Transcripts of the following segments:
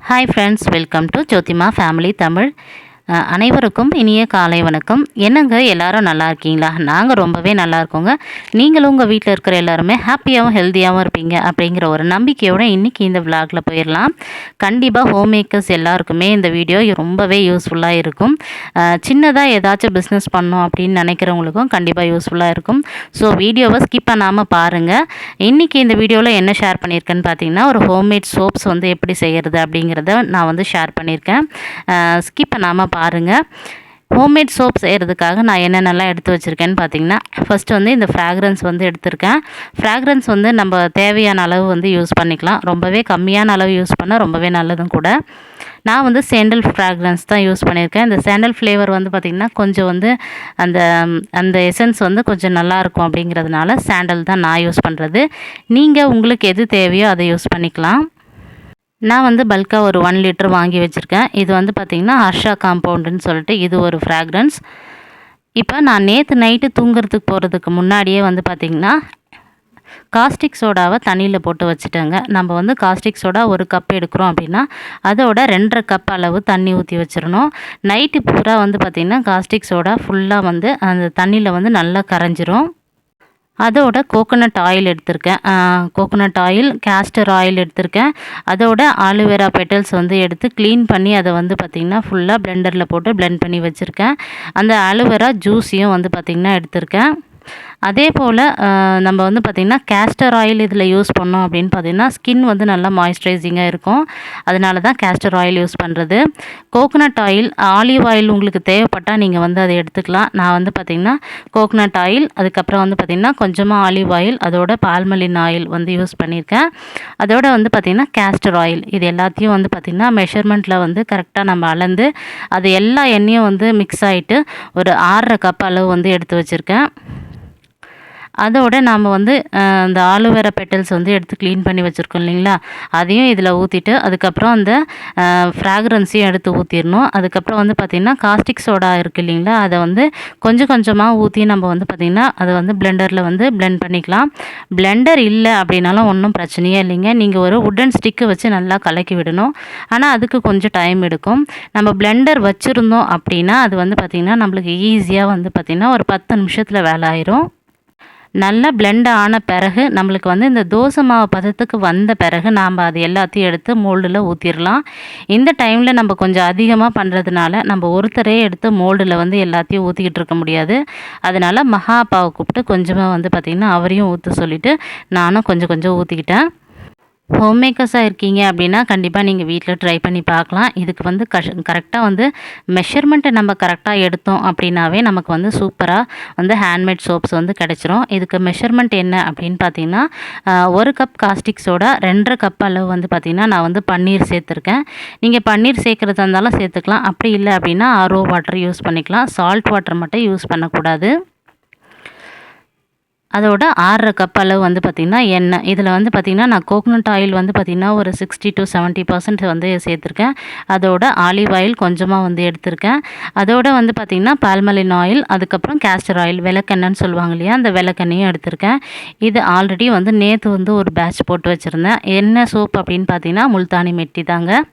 Hi friends, welcome to Jothima family Tamil. அனைவருக்கும் இனிய காலை வணக்கம். என்னங்க எல்லாரும் நல்லா இருக்கீங்களா? நாங்கள் ரொம்பவே நல்லா இருக்கோங்க. நீங்களும் உங்கள் வீட்டில் இருக்கிற எல்லாருமே ஹாப்பியாகவும் ஹெல்த்தியாகவும் இருப்பீங்க அப்படிங்கிற ஒரு நம்பிக்கையோடு இன்றைக்கி இந்த விளாகில் போயிடலாம். கண்டிப்பாக ஹோம் மேக்கர்ஸ் எல்லாருக்குமே இந்த வீடியோ ரொம்பவே யூஸ்ஃபுல்லாக இருக்கும். சின்னதாக ஏதாச்சும் பிஸ்னஸ் பண்ணோம் அப்படின்னு நினைக்கிறவங்களுக்கும் கண்டிப்பாக யூஸ்ஃபுல்லாக இருக்கும். ஸோ வீடியோவை ஸ்கிப் பண்ணாமல் பாருங்கள். இன்றைக்கி இந்த வீடியோவில் என்ன ஷேர் பண்ணியிருக்கேன்னு பார்த்தீங்கன்னா, ஒரு ஹோம்மேட் சோப்ஸ் எப்படி செய்கிறது அப்படிங்கிறத நான் ஷேர் பண்ணியிருக்கேன். ஸ்கிப் பண்ணாமல் பாருங்கள். ஹோம்மேட் சோப் செய்கிறதுக்காக நான் என்னென்னலாம் எடுத்து வச்சுருக்கேன்னு பார்த்தீங்கன்னா, ஃபஸ்ட்டு இந்த ஃப்ராக்ரன்ஸ் எடுத்திருக்கேன். ஃப்ராக்ரன்ஸ் நம்ம தேவையான அளவு யூஸ் பண்ணிக்கலாம். ரொம்பவே கம்மியான அளவு யூஸ் பண்ணால் ரொம்பவே நல்லதும் கூட. நான் சேண்டல் ஃப்ராக்ரன்ஸ் தான் யூஸ் பண்ணியிருக்கேன். இந்த சேண்டல் ஃப்ளேவர் பார்த்திங்கன்னா கொஞ்சம் அந்த அந்த எசன்ஸ் கொஞ்சம் நல்லாயிருக்கும் அப்படிங்கிறதுனால சேண்டல் தான் நான் யூஸ் பண்ணுறது. நீங்கள் உங்களுக்கு எது தேவையோ அதை யூஸ் பண்ணிக்கலாம். நான் பல்காக ஒரு 1 லிட்டர் வாங்கி வச்சுருக்கேன். இது பார்த்திங்கன்னா ஹர்ஷா காம்பவுண்டுன்னு சொல்லிட்டு இது ஒரு ஃப்ராக்ரன்ஸ். இப்போ நான் நேற்று நைட்டு தூங்குறதுக்கு போகிறதுக்கு முன்னாடியே பார்த்திங்கன்னா காஸ்டிக் சோடாவை தண்ணியில் போட்டு வச்சுட்டேங்க. நம்ம காஸ்டிக் சோடா 1 கப் எடுக்கிறோம் அப்படின்னா அதோட 2.5 கப் அளவு தண்ணி ஊற்றி வச்சிடணும். நைட்டு பூரா பார்த்திங்கன்னா காஸ்டிக் சோடா ஃபுல்லாக அந்த தண்ணியில் நல்லா கரைஞ்சிரும். அதோட கோகோனட் ஆயில் எடுத்திருக்கேன். கோகோனட் ஆயில், கேஸ்டர் ஆயில் எடுத்திருக்கேன். அதோட ஆலோவேரா பெட்டல்ஸ் எடுத்து க்ளீன் பண்ணி அதை பார்த்திங்கன்னா ஃபுல்லாக பிளெண்டரில் போட்டு பிளெண்ட் பண்ணி வச்சுருக்கேன். அந்த ஆலோவேரா ஜூஸையும் பார்த்திங்கன்னா எடுத்திருக்கேன். அதே போல் நம்ம பார்த்திங்கன்னா கேஸ்டர் ஆயில் இதில் யூஸ் பண்ணோம் அப்படின்னு பார்த்திங்கன்னா ஸ்கின் நல்லா மாய்ஸ்சரைசிங்காக இருக்கும். அதனால தான் கேஸ்டர் ஆயில் யூஸ் பண்ணுறது. கோகோனட் ஆயில், ஆலிவ் ஆயில் உங்களுக்கு தேவைப்பட்டால் நீங்கள் அதை எடுத்துக்கலாம். நான் பார்த்திங்கன்னா கோகோனட் ஆயில், அதுக்கப்புறம் பார்த்திங்கன்னா கொஞ்சமாக ஆலிவ் ஆயில், அதோட பால்மலின் ஆயில் யூஸ் பண்ணியிருக்கேன். அதோட பார்த்திங்கன்னா கேஸ்டர் ஆயில், இது எல்லாத்தையும் பார்த்திங்கன்னா மெஷர்மெண்ட்டில் கரெக்டாக நம்ம அளந்து அது எல்லா எண்ணெயும் மிக்ஸ் ஆகிட்டு ஒரு 6.5 கப் அளவு எடுத்து வச்சுருக்கேன். அதோட நாம் அந்த ஆலோவேரா பெட்டல்ஸ் எடுத்து க்ளீன் பண்ணி வச்சுருக்கோம் இல்லைங்களா, அதையும் இதில் ஊற்றிட்டு அதுக்கப்புறம் அந்த ஃப்ராக்ரன்ஸையும் எடுத்து ஊற்றிடணும். அதுக்கப்புறம் பார்த்திங்கன்னா காஸ்டிக் சோடா இருக்குது இல்லைங்களா, அதை கொஞ்சம் கொஞ்சமாக ஊற்றி நம்ம பார்த்திங்கன்னா அதை பிளெண்டரில் பிளெண்ட் பண்ணிக்கலாம். பிளெண்டர் இல்லை அப்படின்னாலும் ஒன்றும் பிரச்சனையே இல்லைங்க. நீங்கள் ஒரு உட்டன் ஸ்டிக்கு வச்சு நல்லா கலக்கி விடணும். ஆனால் அதுக்கு கொஞ்சம் டைம் எடுக்கும். நம்ம பிளெண்டர் வச்சுருந்தோம் அப்படின்னா அது பார்த்திங்கன்னா நம்மளுக்கு ஈஸியாக பார்த்திங்கன்னா ஒரு 10 நிமிஷத்தில் வேலை ஆயிரும். நல்லா பிளெண்ட் ஆன பிறகு நம்மளுக்கு இந்த தோசை மாவு பதத்துக்கு வந்த பிறகு நாம் அது எல்லாத்தையும் எடுத்து மோல்டில் ஊற்றிடலாம். இந்த டைமில் நம்ம கொஞ்சம் அதிகமாக பண்ணுறதுனால நம்ம ஒருத்தரே எடுத்து மோல்டில் எல்லாத்தையும் ஊற்றிக்கிட்டு இருக்க முடியாது. அதனால் மகா அப்பாவை கூப்பிட்டு கொஞ்சமாக பார்த்திங்கன்னா அவரையும் ஊற்ற சொல்லிவிட்டு நானும் கொஞ்சம் கொஞ்சம் ஊற்றிக்கிட்டேன். ஹோம் மேக்கர்ஸாக இருக்கீங்க அப்படின்னா கண்டிப்பாக நீங்கள் வீட்டில் ட்ரை பண்ணி பார்க்கலாம். இதுக்கு கரெக்டாக மெஷர்மெண்ட்டை நம்ம கரெக்டாக எடுத்தோம் அப்படின்னாவே நமக்கு சூப்பராக ஹேண்ட்மேட் சோப்ஸ் கிடச்சிரும். இதுக்கு மெஷர்மெண்ட் என்ன அப்படின்னு பார்த்தீங்கன்னா 1 கப் காஸ்டிக் சோடா, 2.5 கப் அளவு பார்த்திங்கன்னா நான் பன்னீர் சேர்த்துருக்கேன். நீங்கள் பன்னீர் சேர்க்குறதா இருந்தாலும் சேர்த்துக்கலாம். அப்படி இல்லை அப்படின்னா RO வாட்டர் யூஸ் பண்ணிக்கலாம். சால்ட் வாட்டர் மட்டும் யூஸ் பண்ணக்கூடாது. அதோட 6.5 கப் அளவு பார்த்திங்கன்னா எண்ணெய். இதில் பார்த்திங்கன்னா நான் கோகோனட் ஆயில் பார்த்திங்கன்னா ஒரு 60 to 70% சேர்த்துருக்கேன். அதோட ஆலிவ் ஆயில் கொஞ்சமாக எடுத்திருக்கேன். அதோட பார்த்திங்கன்னா பால்மலின் ஆயில், அதுக்கப்புறம் கேஸ்டர் ஆயில், விளக்கெண்ணெய்ன்னு சொல்லுவாங்க இல்லையா, அந்த விளக்கெண்ணையும் எடுத்திருக்கேன். இது ஆல்ரெடி நேற்று ஒரு பேட்ச் போட்டு வச்சுருந்தேன். என்ன சோப் அப்படின்னு பார்த்தீங்கன்னா முல்தானி மெட்டி தாங்க.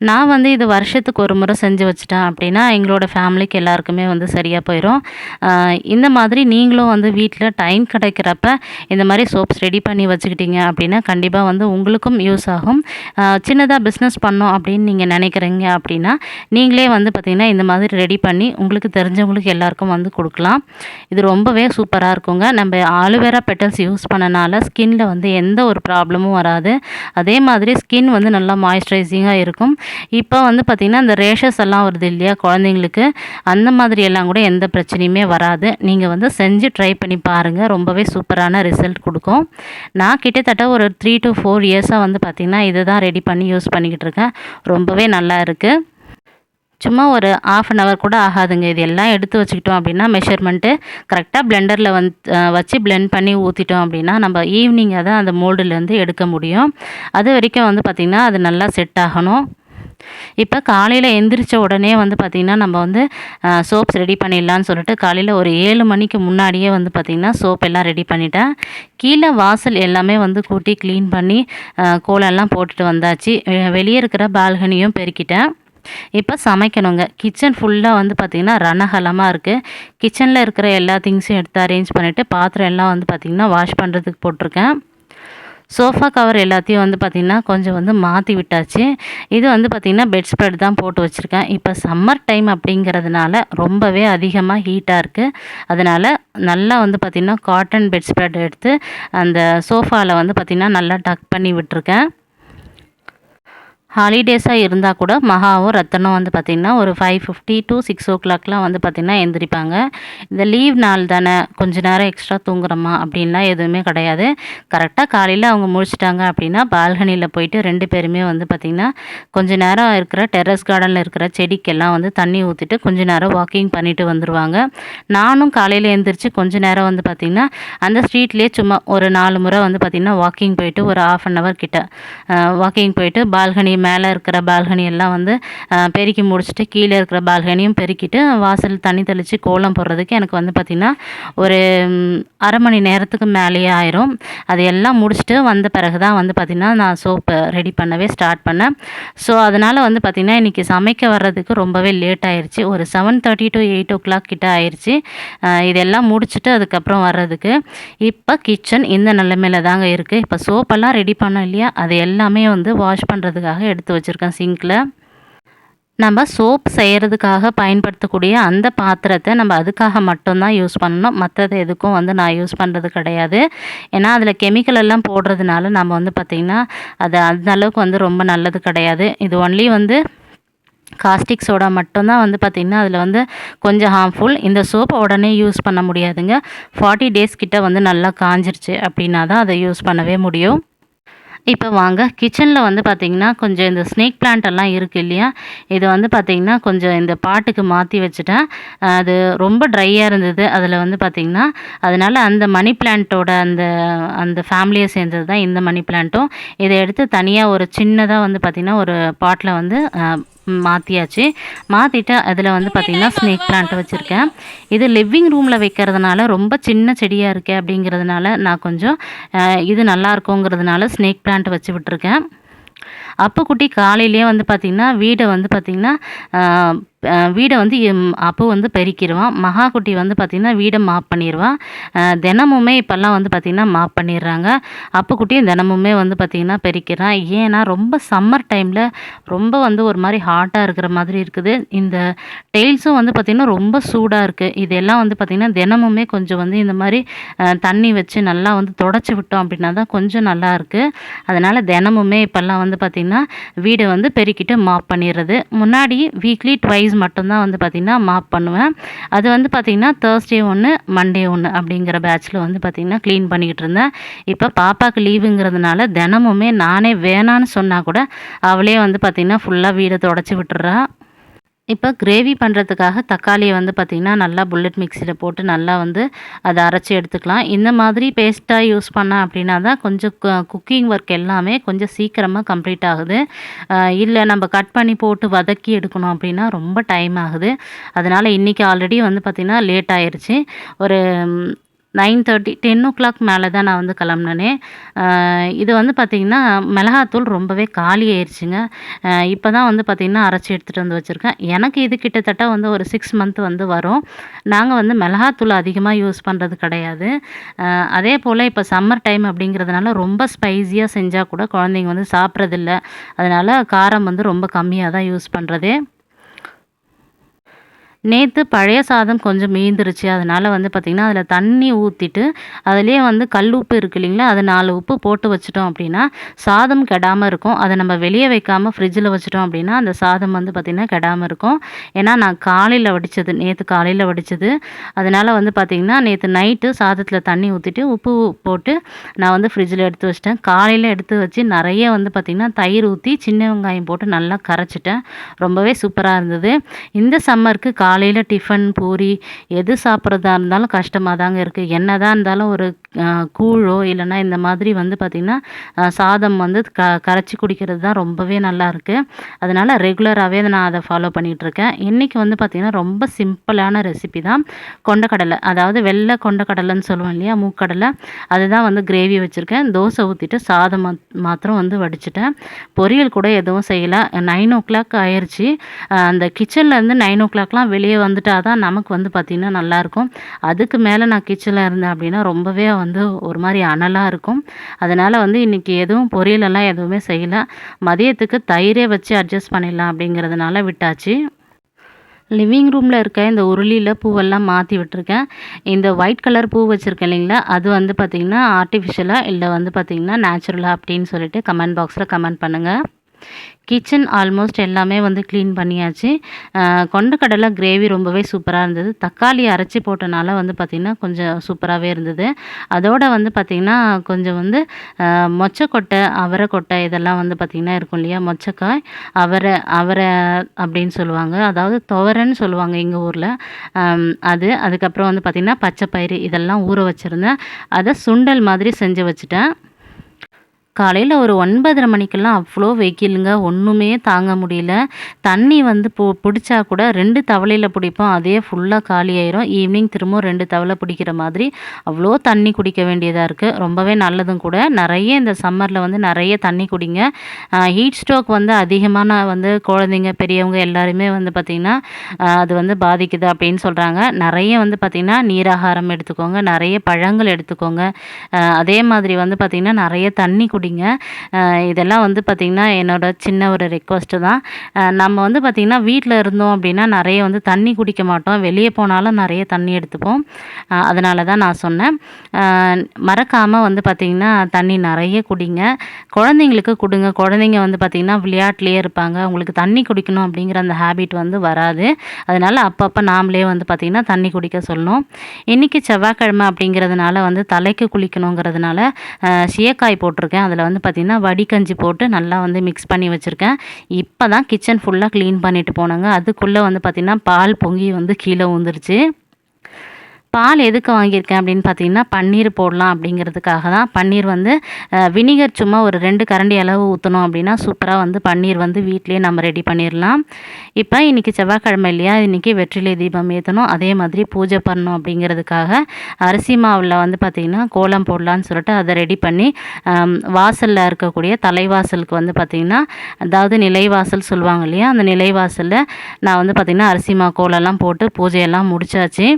நான் இது வருஷத்துக்கு ஒரு முறை செஞ்சு வச்சுட்டேன் அப்படின்னா எங்களோட ஃபேமிலிக்கு எல்லாருக்குமே சரியாக போயிடும். இந்த மாதிரி நீங்களும் வீட்டில் டைம் கிடைக்கிறப்ப இந்த மாதிரி சோப்ஸ் ரெடி பண்ணி வச்சுக்கிட்டீங்க அப்படின்னா கண்டிப்பாக உங்களுக்கும் யூஸ் ஆகும். சின்னதாக பிஸ்னஸ் பண்ணோம் அப்படின்னு நீங்கள் நினைக்கிறீங்க அப்படின்னா நீங்களே பார்த்திங்கன்னா இந்த மாதிரி ரெடி பண்ணி உங்களுக்கு தெரிஞ்சவங்களுக்கு எல்லாருக்கும் கொடுக்கலாம். இது ரொம்பவே சூப்பராக இருக்குங்க. நம்ம ஆலோவேரா பெட்டல்ஸ் யூஸ் பண்ணனால ஸ்கின்னில் எந்த ஒரு ப்ராப்ளமும் வராது. அதே மாதிரி ஸ்கின் நல்லா மாய்ஸ்சரைசிங்காக இருக்கும். இப்போ பார்த்திங்கன்னா இந்த ரேஷஸ் எல்லாம் வருது இல்லையா குழந்தைங்களுக்கு, அந்த மாதிரி எல்லாம் கூட எந்த பிரச்சனையுமே வராது. நீங்கள் செஞ்சு ட்ரை பண்ணி பாருங்கள். ரொம்பவே சூப்பரான ரிசல்ட் கொடுக்கும். நான் கிட்டத்தட்ட ஒரு 3 to 4 இயர்ஸாக பார்த்திங்கன்னா இதை தான் ரெடி பண்ணி யூஸ் பண்ணிக்கிட்டு இருக்கேன். ரொம்பவே நல்லா இருக்குது. சும்மா ஒரு 1/2 an hour கூட ஆகாதுங்க. இது எல்லாம் எடுத்து வச்சுக்கிட்டோம் அப்படின்னா மெஷர்மெண்ட்டு கரெக்டாக பிளெண்டரில் வச்சு பிளெண்ட் பண்ணி ஊற்றிட்டோம் அப்படின்னா நம்ம ஈவினிங்காக தான் அந்த மோல்டுலேருந்து எடுக்க முடியும். அது வரைக்கும் பார்த்திங்கன்னா அது நல்லா செட் ஆகணும். இப்போ காலையில் எந்திரிச்ச உடனே வந்து பார்த்திங்கன்னா நம்ம வந்து சோப்ஸ் ரெடி பண்ணிடலான்னு சொல்லிட்டு காலையில் ஒரு 7 மணிக்கு முன்னாடியே வந்து பார்த்திங்கன்னா சோப் எல்லாம் ரெடி பண்ணிட்டேன். கீழே வாசல் எல்லாமே வந்து கூட்டி க்ளீன் பண்ணி கோலம்லாம் போட்டுட்டு வந்தாச்சு. வெளியே இருக்கிற பால்கனியும் பெருக்கிட்டேன். இப்போ சமைக்கணுங்க. கிச்சன் ஃபுல்லாக வந்து பார்த்திங்கன்னா ரணகலமாக இருக்குது. கிச்சனில் இருக்கிற எல்லா திங்ஸையும் எடுத்து அரேஞ்ச் பண்ணிவிட்டு பாத்திரம் எல்லாம் வந்து பார்த்திங்கன்னா வாஷ் பண்ணுறதுக்கு போட்டிருக்கேன். சோஃபா கவர் எல்லாத்தையும் வந்து பார்த்திங்கன்னா கொஞ்சம் வந்து மாற்றி விட்டாச்சு. இது வந்து பார்த்திங்கன்னா பெட் ஸ்ப்ரெட் தான் போட்டு வச்சுருக்கேன். இப்போ சம்மர் டைம் அப்படிங்கிறதுனால ரொம்பவே அதிகமாக ஹீட்டாக இருக்குது. அதனால் நல்லா வந்து பார்த்திங்கன்னா காட்டன் பெட் ஸ்ப்ரெட் எடுத்து அந்த சோஃபாவில் வந்து பார்த்திங்கன்னா நல்லா டக் பண்ணி விட்டுருக்கேன். ஹாலிடேஸாக இருந்தால் கூட மகாவும் ரத்தனும் வந்து பார்த்திங்கன்னா ஒரு 5:50 to 6 வந்து பார்த்திங்கன்னா எந்திரிப்பாங்க. இந்த லீவ் நாள் தானே கொஞ்ச நேரம் எக்ஸ்ட்ரா தூங்குறோமா அப்படின்லாம் எதுவுமே கிடையாது. கரெக்டாக காலையில் அவங்க முழிச்சிட்டாங்க அப்படின்னா பால்கனியில் போயிட்டு 2 பேருமே வந்து பார்த்திங்கன்னா கொஞ்ச நேரம் இருக்கிற டெரஸ் கார்டனில் இருக்கிற செடிக்கெல்லாம் வந்து தண்ணி ஊற்றிட்டு கொஞ்ச நேரம் வாக்கிங் பண்ணிட்டு வந்துடுவாங்க. நானும் காலையில் எழுந்திரிச்சு கொஞ்ச நேரம் வந்து பார்த்திங்கன்னா அந்த ஸ்ட்ரீட்லேயே சும்மா ஒரு 4 முறை வந்து பார்த்திங்கன்னா வாக்கிங் போயிட்டு ஒரு 1/2 hour கிட்ட வாக்கிங் போயிட்டு பால்கனி மேலே இருக்கிற பால்கனி எல்லாம் வந்து பெருக்கி முடிச்சுட்டு கீழே இருக்கிற பால்கனியும் பெருக்கிட்டு வாசல் தண்ணி தெளித்து கோலம் போடுறதுக்கு எனக்கு வந்து பார்த்திங்கன்னா ஒரு 1/2 மணி நேரத்துக்கு மேலேயே ஆயிரும். அது எல்லாம் முடிச்சுட்டு வந்த பிறகு தான் வந்து பார்த்திங்கன்னா நான் சோப்பு ரெடி பண்ணவே ஸ்டார்ட் பண்ணேன். ஸோ அதனால் வந்து பார்த்திங்கன்னா இன்றைக்கி சமைக்க வர்றதுக்கு ரொம்பவே லேட் ஆயிடுச்சு. ஒரு 7:30 to 8 கிட்ட ஆயிடுச்சு இதெல்லாம் முடிச்சுட்டு அதுக்கப்புறம் வர்றதுக்கு. இப்போ கிச்சன் இந்த நிலைமையில தாங்க இருக்குது. இப்போ சோப்பெல்லாம் ரெடி பண்ணோம் இல்லையா, அது எல்லாமே வந்து வாஷ் பண்ணுறதுக்காக எடுத்து வச்சுருக்கேன் சிங்கில். நம்ம சோப் செய்கிறதுக்காக பயன்படுத்தக்கூடிய அந்த பாத்திரத்தை நம்ம அதுக்காக மட்டும்தான் யூஸ் பண்ணணும். மற்றது எதுக்கும் வந்து நான் யூஸ் பண்ணுறது கிடையாது. ஏன்னா அதில் கெமிக்கல் எல்லாம் போடுறதுனால நம்ம வந்து பார்த்திங்கன்னா அது அந்த அளவுக்கு வந்து ரொம்ப நல்லது கிடையாது. இது ஒன்லி வந்து காஸ்டிக் சோடா மட்டும்தான் வந்து பார்த்திங்கன்னா அதில் வந்து கொஞ்சம் ஹார்ம்ஃபுல். இந்த சோப்பை உடனே யூஸ் பண்ண முடியாதுங்க. 40 days கிட்ட வந்து நல்லா காஞ்சிருச்சு அப்படின்னா தான் அதை யூஸ் பண்ணவே முடியும். இப்போ வாங்க கிச்சனில் வந்து பார்த்திங்கன்னா கொஞ்சம் இந்த ஸ்னேக் பிளான்ட் எல்லாம் இருக்குது இல்லையா, இது வந்து பார்த்திங்கன்னா கொஞ்சம் இந்த பாட்டுக்கு மாற்றி வச்சுட்டேன். அது ரொம்ப ட்ரையாக இருந்தது அதில் வந்து பார்த்திங்கன்னா, அதனால் அந்த மணி பிளான்ட்டோட அந்த அந்த ஃபேமிலியை சேர்ந்தது தான் இந்த மணி பிளான்ட்டும். இதை எடுத்து தனியாக ஒரு சின்னதாக வந்து பார்த்திங்கன்னா ஒரு பாட்டில் வந்து மாற்றியாச்சு. மாற்றிட்டு அதில் வந்து பார்த்திங்கன்னா ஸ்னேக் பிளான்ட் வச்சுருக்கேன். இது லிவிங் ரூமில் வைக்கிறதுனால ரொம்ப சின்ன செடியாக இருக்கே அப்படிங்கிறதுனால நான் கொஞ்சம் இது நல்லா இருக்குங்கிறதுனால ஸ்னேக் பிளான்ட் வச்சு விட்டுருக்கேன். அப்புக்குட்டி காலையிலேயே வந்து பார்த்திங்கன்னா வீடை வந்து அப்பு வந்து பெருக்கிடுவான். மகா குட்டி வந்து பார்த்திங்கன்னா வீடை மாப் பண்ணிடுவான். தினமுமே இப்போல்லாம் வந்து பார்த்திங்கன்னா மாப் பண்ணிடுறாங்க. அப்புக்குட்டியும் தினமுமே வந்து பார்த்திங்கன்னா பெருக்கிறான். ஏன்னா ரொம்ப சம்மர் டைமில் ரொம்ப வந்து ஒரு மாதிரி ஹாட்டாக இருக்கிற மாதிரி இருக்குது. இந்த டெயில்ஸும் வந்து பார்த்திங்கன்னா ரொம்ப சூடாக இருக்குது. இதெல்லாம் வந்து பார்த்திங்கன்னா தினமுமே கொஞ்சம் வந்து இந்த மாதிரி தண்ணி வச்சு நல்லா வந்து தொடச்சி விட்டோம் அப்படின்னா தான் கொஞ்சம் நல்லா இருக்குது. அதனால் தினமுமே இப்போல்லாம் வந்து பார்த்திங்கன்னா வீடை வந்து பெருக்கிட்டு மாப் பண்ணிடுறது. முன்னாடி வீக்லி ட்வைஸ் மட்டும்தான் வந்து பார்த்திங்கன்னா மாப் பண்ணுவேன். அது வந்து பார்த்திங்கன்னா Thursday 1 Monday 1 அப்படிங்கிற பேட்சில் வந்து பார்த்திங்கன்னா க்ளீன் பண்ணிக்கிட்டு இருந்தேன். இப்போ பாப்பாவுக்கு லீவுங்கிறதுனால தினமுமே நானே வேணான்னு சொன்னால் கூட அவளே வந்து பார்த்திங்கன்னா ஃபுல்லாக வீடை தொடச்சி விட்டுறா. இப்போ கிரேவி பண்ணுறதுக்காக தக்காளியை வந்து பார்த்திங்கன்னா நல்லா புல்லட் மிக்சியில் போட்டு நல்லா வந்து அதை அரைச்சி எடுத்துக்கலாம். இந்த மாதிரி பேஸ்ட்டாக யூஸ் பண்ணேன் அப்படின்னா தான் கொஞ்சம் குக்கிங் ஒர்க் எல்லாமே கொஞ்சம் சீக்கிரமாக கம்ப்ளீட் ஆகுது. இல்லை நம்ம கட் பண்ணி போட்டு வதக்கி எடுக்கணும் அப்படின்னா ரொம்ப டைம் ஆகுது. அதனால் இன்றைக்கி ஆல்ரெடி வந்து பார்த்திங்கன்னா லேட் ஆயிடுச்சு. ஒரு 9:30 10 மேலே தான் நான் வந்து கிளம்புனேனே. இது வந்து பார்த்திங்கன்னா மிளகாத்தூள் ரொம்பவே காலி ஆயிடுச்சுங்க. இப்போ தான் வந்து பார்த்திங்கன்னா அரைச்சி எடுத்துகிட்டு வந்து வச்சுருக்கேன். எனக்கு இது கிட்டத்தட்ட வந்து ஒரு 6 month வந்து வரும். நாங்கள் வந்து மிளகாத்தூள் அதிகமாக யூஸ் பண்ணுறது கிடையாது. அதே போல் இப்போ சம்மர் டைம் அப்படிங்கிறதுனால ரொம்ப ஸ்பைஸியாக செஞ்சால் கூட குழந்தைங்க வந்து சாப்பிட்றதில்ல. அதனால் காரம் வந்து ரொம்ப கம்மியாக தான் யூஸ் பண்ணுறதே. நேற்று பழைய சாதம் கொஞ்சம் மீந்துருச்சு. அதனால் வந்து பார்த்திங்கன்னா அதில் தண்ணி ஊற்றிட்டு அதிலே வந்து கல் உப்பு இருக்குது இல்லைங்களா, அது 4 உப்பு போட்டு வச்சுட்டோம் அப்படின்னா சாதம் கெடாமல் இருக்கும். அதை நம்ம வெளியே வைக்காமல் ஃப்ரிட்ஜில் வச்சுட்டோம் அப்படின்னா அந்த சாதம் வந்து பார்த்திங்கன்னா கெடாமல் இருக்கும். ஏன்னா நான் நேற்று காலையில் வடித்தது. அதனால் வந்து பார்த்திங்கன்னா நேற்று நைட்டு சாதத்தில் தண்ணி ஊற்றிட்டு உப்பு போட்டு நான் வந்து ஃப்ரிட்ஜில் எடுத்து வச்சிட்டேன். காலையில் எடுத்து வச்சு நிறைய வந்து பார்த்திங்கன்னா தயிர் ஊற்றி சின்ன வெங்காயம் போட்டு நல்லா கரைச்சிட்டேன். ரொம்பவே சூப்பராக இருந்தது. இந்த சம்மருக்கு காலையில் டிஃபன் பூரி எது சாப்பிட்றதா இருந்தாலும் கஷ்டமாக தாங்க இருக்குது. என்ன தான் இருந்தாலும் ஒரு கூழோ இல்லைன்னா இந்த மாதிரி வந்து பார்த்திங்கன்னா சாதம் வந்து கரைச்சி குடிக்கிறது தான் ரொம்பவே நல்லாயிருக்கு. அதனால் ரெகுலராகவே நான் அதை ஃபாலோ பண்ணிகிட்ருக்கேன். இன்றைக்கி வந்து பார்த்திங்கன்னா ரொம்ப சிம்பிளான ரெசிபி தான். கொண்டக்கடலை, அதாவது வெள்ளை கொண்டக்கடலைன்னு சொல்லுவோம் இல்லையா, மூக்கடலை, அதுதான் வந்து கிரேவி வச்சுருக்கேன். தோசை ஊற்றிட்டு சாதம் மாத்திரம் வந்து வடிச்சிட்டேன். பொரியல் கூட எதுவும் செய்யலை. 9:00 ஆயிடுச்சு. அந்த கிச்சன்லேருந்து 9:00 வெளியே வந்துட்டால் தான் நமக்கு வந்து பார்த்திங்கன்னா நல்லாயிருக்கும். அதுக்கு மேலே நான் கிச்சனில் இருந்தேன் அப்படின்னா ரொம்பவே வந்து ஒரு மாதிரி அனலாக இருக்கும். அதனால் வந்து இன்றைக்கி எதுவும் பொரியலெல்லாம் எதுவுமே செய்யலை. மதியத்துக்கு தயிரே வச்சு அட்ஜஸ்ட் பண்ணிடலாம் அப்படிங்கிறதுனால விட்டாச்சு. லிவிங் ரூமில் இருக்க இந்த உருளியில் பூவெல்லாம் மாற்றி விட்டுருக்கேன். இந்த ஒயிட் கலர் பூ வச்சுருக்கேன் இல்லைங்களா, அது வந்து பார்த்திங்கன்னா ஆர்ட்டிஃபிஷியலாக இல்லை வந்து பார்த்திங்கன்னா நேச்சுரலாக அப்படின்னு சொல்லிட்டு கமெண்ட் பாக்ஸில் கமெண்ட் பண்ணுங்கள். கிச்சன் ஆல்மோஸ்ட் எல்லாமே வந்து க்ளீன் பண்ணியாச்சு. கொண்டக்கடலை கிரேவி ரொம்பவே சூப்பராக இருந்தது. தக்காளி அரைச்சி போட்டனால வந்து பார்த்திங்கன்னா கொஞ்சம் சூப்பராகவே இருந்தது. அதோடு வந்து பார்த்திங்கன்னா கொஞ்சம் வந்து மொச்சக்கொட்டை, அவரைக்கொட்டை இதெல்லாம் வந்து பார்த்திங்கன்னா இருக்கும் இல்லையா, மொச்சக்காய், அவரை அப்படின்னு சொல்லுவாங்க, அதாவது துவரைன்னு சொல்லுவாங்க எங்கள் ஊரில். அதுக்கப்புறம் வந்து பார்த்திங்கன்னா பச்சைப்பயிறு இதெல்லாம் ஊற வச்சுருந்தேன். அதை சுண்டல் மாதிரி செஞ்சு வச்சுட்டேன். காலையில் ஒரு 9:30 மணிக்கெல்லாம் அவ்வளோ வெயிலுங்க, ஒன்றுமே தாங்க முடியல. தண்ணி வந்து பிடிச்சா கூட 2 தவலையில் பிடிப்போம், அதே ஃபுல்லாக காலி ஆயிரும். ஈவினிங் திரும்பவும் 2 தவலை பிடிக்கிற மாதிரி அவ்வளோ தண்ணி குடிக்க வேண்டியதாக இருக்குது. ரொம்பவே நல்லதும் கூட. நிறைய இந்த சம்மரில் வந்து நிறைய தண்ணி குடிங்க. ஹீட் ஸ்ட்ரோக் வந்து அதிகமான வந்து குழந்தைங்க பெரியவங்க எல்லாருமே வந்து பார்த்திங்கன்னா அது வந்து பாதிக்குது அப்படின்னு சொல்கிறாங்க. நிறைய வந்து பார்த்திங்கன்னா நீராகாரம் எடுத்துக்கோங்க, நிறைய பழங்கள் எடுத்துக்கோங்க. அதே மாதிரி வந்து பார்த்திங்கன்னா நிறைய தண்ணி குடிங்க. இதெல்லாம் வந்து பார்த்திங்கன்னா என்னோட சின்ன ஒரு ரெக்வஸ்ட்டு தான். நம்ம வந்து பார்த்திங்கன்னா வீட்டில் இருந்தோம் அப்படின்னா நிறைய வந்து தண்ணி குடிக்க மாட்டோம், வெளியே போனாலும் நிறைய தண்ணி எடுத்துப்போம். அதனால தான் நான் சொன்னேன். மறக்காமல் வந்து பார்த்திங்கன்னா தண்ணி நிறைய குடிங்க. குழந்தைங்களுக்கு கொடுங்க. குழந்தைங்க வந்து பார்த்திங்கன்னா விளையாட்டுலேயே இருப்பாங்க, அவங்களுக்கு தண்ணி குடிக்கணும் அப்படிங்கிற அந்த ஹேபிட் வந்து வராது. அதனால் அப்பப்போ நாமளே வந்து பார்த்திங்கன்னா தண்ணி குடிக்க சொல்லணும். இன்றைக்கி செவ்வாய்க்கிழமை அப்படிங்கிறதுனால வந்து தலைக்கு குளிக்கணுங்கிறதுனால சீயக்காய் போட்டிருக்கேன். அதில் வந்து பார்த்திங்கன்னா வடிகஞ்சி போட்டு நல்லா வந்து மிக்ஸ் பண்ணி வச்சுருக்கேன். இப்போ தான் கிச்சன் ஃபுல்லாக க்ளீன் பண்ணிவிட்டு போனேங்க. அதுக்குள்ளே வந்து பார்த்திங்கன்னா பால் பொங்கி வந்து கீழே ஊந்துருச்சு. பால் எதுக்கு வாங்கியிருக்கேன் அப்படின்னு பார்த்தீங்கன்னா பன்னீர் போடலாம் அப்படிங்கிறதுக்காக தான். பன்னீர் வந்து வினிகர் சும்மா ஒரு 2 கரண்டி அளவு ஊற்றணும் அப்படின்னா சூப்பராக வந்து பன்னீர் வந்து வீட்டிலே நம்ம ரெடி பண்ணிடலாம். இப்போ இன்றைக்கி செவ்வாய்க்கிழமை இல்லையா, இன்றைக்கி வெற்றிலை தீபம் ஏற்றணும், அதே மாதிரி பூஜை பண்ணணும் அப்படிங்கிறதுக்காக அரிசி மாவில் வந்து பார்த்திங்கன்னா கோலம் போடலான்னு சொல்லிட்டு அதை ரெடி பண்ணி வாசலில் இருக்கக்கூடிய தலைவாசலுக்கு வந்து பார்த்திங்கன்னா, அதாவது நிலைவாசல் சொல்லுவாங்க இல்லையா, அந்த நிலைவாசலில் நான் வந்து பார்த்திங்கன்னா அரிசி மா கோலம்லாம் போட்டு பூஜையெல்லாம் முடிச்சாச்சு.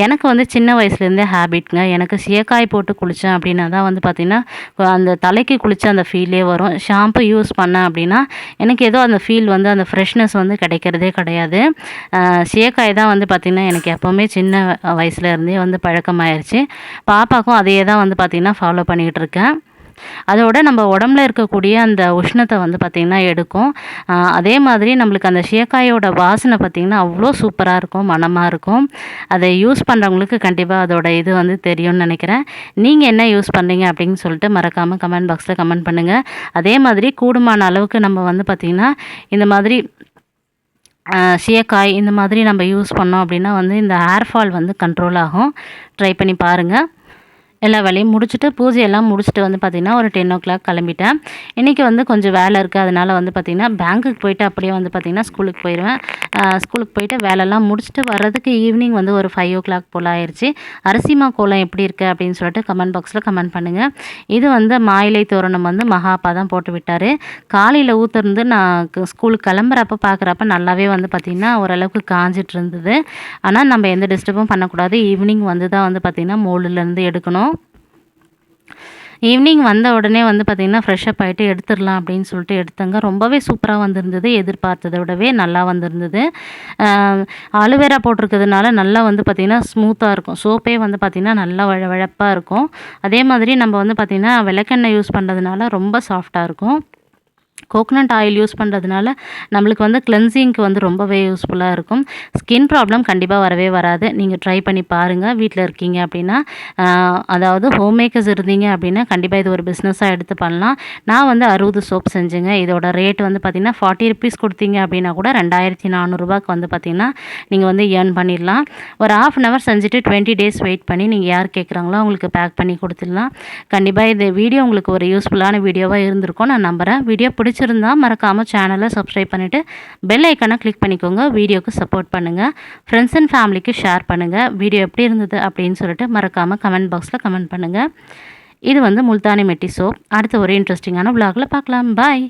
எனக்கு வந்து சின்ன வயசுலேருந்தே ஹேபிட்ங்க. எனக்கு சீயக்காய் போட்டு குளித்தேன் அப்படின்னா தான் வந்து பார்த்திங்கன்னா அந்த தலைக்கு குளித்த அந்த ஃபீலே வரும். ஷாம்பு யூஸ் பண்ணேன் அப்படின்னா எனக்கு ஏதோ அந்த ஃபீல் வந்து அந்த ஃப்ரெஷ்னஸ் வந்து கிடைக்கிறதே கிடையாது. சீயக்காய் தான் வந்து பார்த்திங்கன்னா எனக்கு எப்போவுமே சின்ன வயசுலேருந்தே வந்து பழக்கமாயிருச்சு. பாப்பாக்கும் அதையே தான் வந்து பார்த்திங்கன்னா ஃபாலோ பண்ணிக்கிட்டு இருக்கேன். அதோட நம்ம உடம்புல இருக்கக்கூடிய அந்த உஷ்ணத்தை வந்து பார்த்திங்கன்னா எடுக்கும். அதே மாதிரி நம்மளுக்கு அந்த சீயக்காயோட வாசனை பார்த்திங்கன்னா அவ்வளோ சூப்பராக இருக்கும், மணமாக இருக்கும். அதை யூஸ் பண்ணுறவங்களுக்கு கண்டிப்பாக அதோட இது வந்து தெரியும்னு நினைக்கிறேன். நீங்கள் என்ன யூஸ் பண்ணுறீங்க அப்படின்னு சொல்லிட்டு மறக்காமல் கமெண்ட் பாக்ஸில் கமெண்ட் பண்ணுங்கள். அதே மாதிரி கூடுமான அளவுக்கு நம்ம வந்து பார்த்திங்கன்னா இந்த மாதிரி சீயக்காய் இந்த மாதிரி நம்ம யூஸ் பண்ணோம் அப்படின்னா வந்து இந்த ஹேர் ஃபால் வந்து கண்ட்ரோல் ஆகும். ட்ரை பண்ணி பாருங்கள். எல்லா வேலையும் முடிச்சுட்டு பூஜையெல்லாம் முடிச்சுட்டு வந்து பார்த்திங்கன்னா ஒரு 10:00 கிளம்பிட்டேன். இன்றைக்கி வந்து கொஞ்சம் வேலை இருக்குது. அதனால் வந்து பார்த்திங்கன்னா பேங்க்குக்கு போயிட்டு அப்படியே வந்து பார்த்திங்கன்னா ஸ்கூலுக்கு போயிடுவேன். ஸ்கூலுக்கு போயிட்டு வேலைலாம் முடிச்சுட்டு வர்றதுக்கு ஈவினிங் வந்து ஒரு 5:00 போல் ஆயிடுச்சு. அரிசிமா கோலம் எப்படி இருக்குது அப்படின்னு சொல்லிட்டு கமெண்ட் பாக்ஸில் கமெண்ட் பண்ணுங்கள். இது வந்து மாயிலை தோரணம் வந்து மகாப்பா தான் போட்டு விட்டார். காலையில் ஊற்றுறது நான் ஸ்கூலுக்கு கிளம்புறப்ப பார்க்குறப்ப நல்லாவே வந்து பார்த்திங்கன்னா ஓரளவுக்கு காஞ்சிட்டு இருந்தது. ஆனால் நம்ம எந்த டிஸ்டர்பும் பண்ணக்கூடாது. ஈவினிங் வந்து தான் வந்து பார்த்திங்கன்னா மோல்டுலேருந்து எடுக்கணும். ஈவினிங் வந்த உடனே வந்து பார்த்திங்கன்னா ஃப்ரெஷ்அப் ஆகிட்டு எடுத்துடலாம் அப்படின்னு சொல்லிட்டு எடுத்தங்க. ரொம்பவே சூப்பராக வந்திருந்தது. எதிர்பார்த்ததை விடவே நல்லா வந்திருந்தது. அலுவேரா போட்டிருக்கிறதுனால நல்லா வந்து பார்த்திங்கன்னா ஸ்மூத்தாக இருக்கும். சோப்பே வந்து பார்த்திங்கன்னா நல்லா வழவழப்பாக இருக்கும். அதே மாதிரி நம்ம வந்து பார்த்திங்கன்னா விளக்கெண்ணெய் யூஸ் பண்ணுறதுனால ரொம்ப சாஃப்டாக இருக்கும். கோகனட் ஆயில் யூஸ் பண்ணுறதுனால நம்மளுக்கு வந்து கிளென்சிங்க்கு வந்து ரொம்பவே யூஸ்ஃபுல்லாக இருக்கும். ஸ்கின் ப்ராப்ளம் கண்டிப்பாக வரவே வராது. நீங்கள் ட்ரை பண்ணி பாருங்கள் வீட்டில் இருக்கீங்க அப்படின்னா. அதாவது ஹோம் மேக்கர்ஸ் இருந்தீங்க அப்படின்னா கண்டிப்பாக இது ஒரு பிஸ்னஸாக எடுத்து பண்ணலாம். நான் வந்து 60 சோப் செஞ்சேங்க. இதோட ரேட் வந்து பார்த்திங்கன்னா 40 ருபீஸ் கொடுத்தீங்க அப்படின்னா கூட 2400 வந்து பார்த்திங்கன்னா நீங்கள் வந்து ஏர்ன் பண்ணிடலாம். ஒரு ½ அன் ஹவர் செஞ்சுட்டு 20 டேஸ் வெயிட் பண்ணி நீங்கள் யார் கேட்குறாங்களோ அவங்களுக்கு பேக் பண்ணி கொடுத்துடலாம். கண்டிப்பாக இந்த வீடியோ உங்களுக்கு ஒரு யூஸ்ஃபுல்லான வீடியோவாக இருந்திருக்கும் நான் நம்புகிறேன். வீடியோ பிடிச்சிருந்தா மறக்காமல் சேனலை சப்ஸ்கிரைப் பண்ணிவிட்டு பெல் ஐக்கானை கிளிக் பண்ணிக்கோங்க. வீடியோக்கு சப்போர்ட் பண்ணுங்கள். ஃப்ரெண்ட்ஸ் அண்ட் ஃபேமிலிக்கு ஷேர் பண்ணுங்கள். வீடியோ எப்படி இருந்தது அப்படின்னு சொல்லிட்டு மறக்காமல் கமெண்ட் பாக்ஸில் கமெண்ட் பண்ணுங்கள். இது வந்து முல்தானி மெட்டி சோப். அடுத்த ஒரு இன்ட்ரெஸ்டிங்கான vlogல பார்க்கலாம். பாய்.